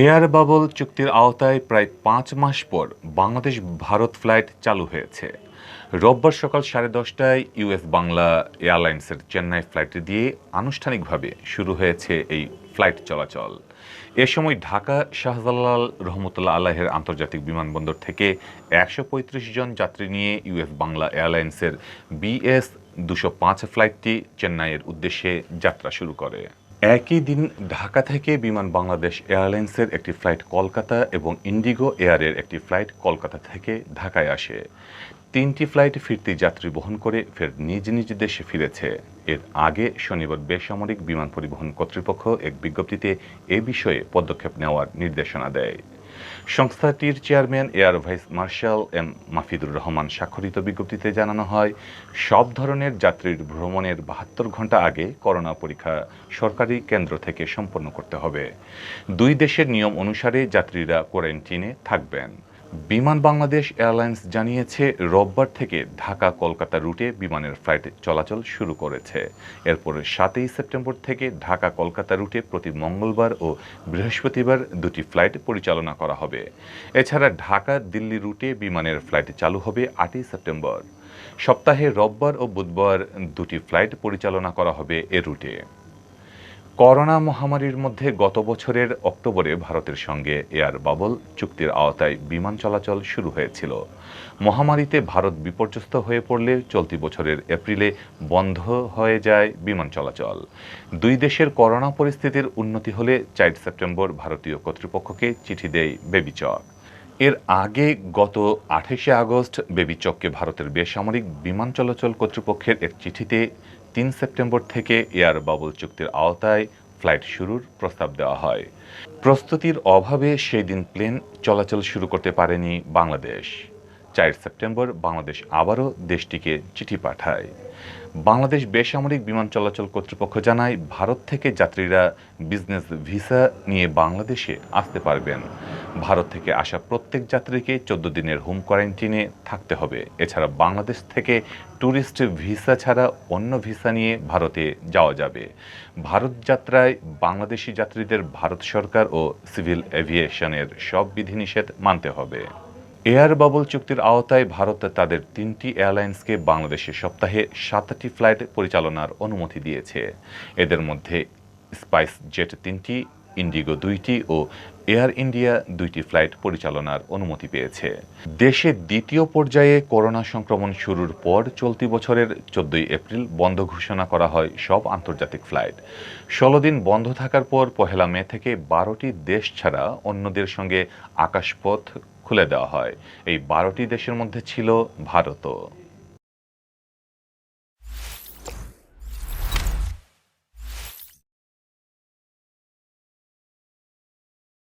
Air bubble চুক্তির আওতায় প্রায় ৫ মাস পর বাংলাদেশ ভারত ফ্লাইট চালু হয়েছে। রোববার সকাল 10:30টায় ইউএস বাংলা এয়ারলাইন্সের চেন্নাই ফ্লাইটটি দিয়ে আনুষ্ঠানিকভাবে শুরু হয়েছে এই ফ্লাইট চলাচল। এ সময় ঢাকা শাহজালাল রহমতুল্লাহ আলাহের আন্তর্জাতিক বিমানবন্দর থেকে ১৩৫ জন যাত্রী নিয়ে ইউএস বাংলা এয়ারলাইন্সের বিএস ২০৫ ফ্লাইটটি চেন্নাইয়ের উদ্দেশ্যে যাত্রা শুরু করে। একই দিন ঢাকা থেকে বিমান বাংলাদেশ এয়ারলাইন্সের একটি ফ্লাইট কলকাতা এবং ইন্ডিগো এয়ারের একটি ফ্লাইট কলকাতা থেকে ঢাকায় আসে। ৩টি ফ্লাইট ফিরতি যাত্রী বহন করে ফের নিজ নিজ দেশে ফিরেছে। এর আগে শনিবার বেসামরিক বিমান পরিবহন কর্তৃপক্ষ এক বিজ্ঞপ্তিতে এ বিষয়ে পদক্ষেপ নেওয়ার নির্দেশনা দেয়। সংস্থাটির chairman air vice marshal M Mafidur Rahman স্বাক্ষরিত বিজ্ঞপ্তিতে জানানো হয়, সব ধরনের যাত্রীর ভ্রমণের ৭২ ঘণ্টা আগে করোনা পরীক্ষা সরকারি কেন্দ্র থেকে সম্পন্ন করতে হবে। দুই দেশের নিয়ম অনুসারে যাত্রীরা কোয়ারেন্টিনে থাকবেন। বিমান বাংলাদেশ এয়ারলাইন্স জানিয়েছে, রোববার থেকে ঢাকা কলকাতা রুটে বিমানের ফ্লাইট চলাচল শুরু করেছে। এরপর ৭ই সেপ্টেম্বর থেকে ঢাকা কলকাতা রুটে প্রতি মঙ্গলবার ও বৃহস্পতিবার দুটি ফ্লাইট পরিচালনা করা হবে। এছাড়া ঢাকা দিল্লি রুটে বিমানের ফ্লাইট চালু হবে ৮ই সেপ্টেম্বর। সপ্তাহে রোববার ও বুধবার দুটি ফ্লাইট পরিচালনা করা হবে এ রুটে। করোনা মহামারীর মধ্যে গত বছরের অক্টোবরে ভারতের সঙ্গে এয়ার বাবল চুক্তির আওতায় বিমান চলাচল শুরু হয়েছিল। মহামারীতে ভারত বিপর্যস্ত হয়ে পড়লে চলতি বছরের এপ্রিলে বন্ধ হয়ে যায় বিমান চলাচল। দুই দেশের করোনা পরিস্থিতির উন্নতি হলে ৪ সেপ্টেম্বর ভারতীয় কর্তৃপক্ষকে চিঠি দেয় বেবিচক। এর আগে গত ২৮শে আগস্ট বেবিচককে ভারতের বেসামরিক বিমান চলাচল কর্তৃপক্ষের এক চিঠিতে ৩ সেপ্টেম্বর থেকে এয়ার বাবল চুক্তির আওতায় ফ্লাইট শুরুর প্রস্তাব দেওয়া হয়। প্রস্তুতির অভাবে সেই দিন প্লেন চলাচল শুরু করতে পারেনি বাংলাদেশ। ৪ সেপ্টেম্বর বাংলাদেশ আবারও দেশটিকে চিঠি পাঠায়। বাংলাদেশ বেসামরিক বিমান চলাচল কর্তৃপক্ষ জানায়, ভারত থেকে যাত্রীরা বিজনেস ভিসা নিয়ে বাংলাদেশে আসতে পারবেন। ভারত থেকে আসা প্রত্যেক যাত্রীকে ১৪ দিনের হোম কোয়ারেন্টিনে থাকতে হবে। এছাড়া বাংলাদেশ থেকে ট্যুরিস্ট ভিসা ছাড়া অন্য ভিসা নিয়ে ভারতে যাওয়া যাবে। ভারত যাত্রায় বাংলাদেশি যাত্রীদের ভারত সরকার ও সিভিল এভিয়েশনের সব বিধিনিষেধ মানতে হবে। এয়ার বাবল চুক্তির আওতায় ভারত তাদের ৩টি এয়ারলাইন্সকে বাংলাদেশে সপ্তাহে ৭টি ফ্লাইট পরিচালনার অনুমতি দিয়েছে। এদের মধ্যে স্পাইস জেট ৩টি, ইন্ডিগো ২টি ও এয়ার ইন্ডিয়া ২টি ফ্লাইট পরিচালনার অনুমতি পেয়েছে। দেশে দ্বিতীয় পর্যায়ে করোনা সংক্রমণ শুরুর পর চলতি বছরের ১৪ এপ্রিল বন্ধ ঘোষণা করা হয় সব আন্তর্জাতিক ফ্লাইট। ১৬ দিন বন্ধ থাকার পর ১ মে থেকে ১২টি দেশ ছাড়া অন্যদের সঙ্গে আকাশপথ খুলে দেওয়া হয়। এই ১২টি দেশের মধ্যে ছিল ভারতও।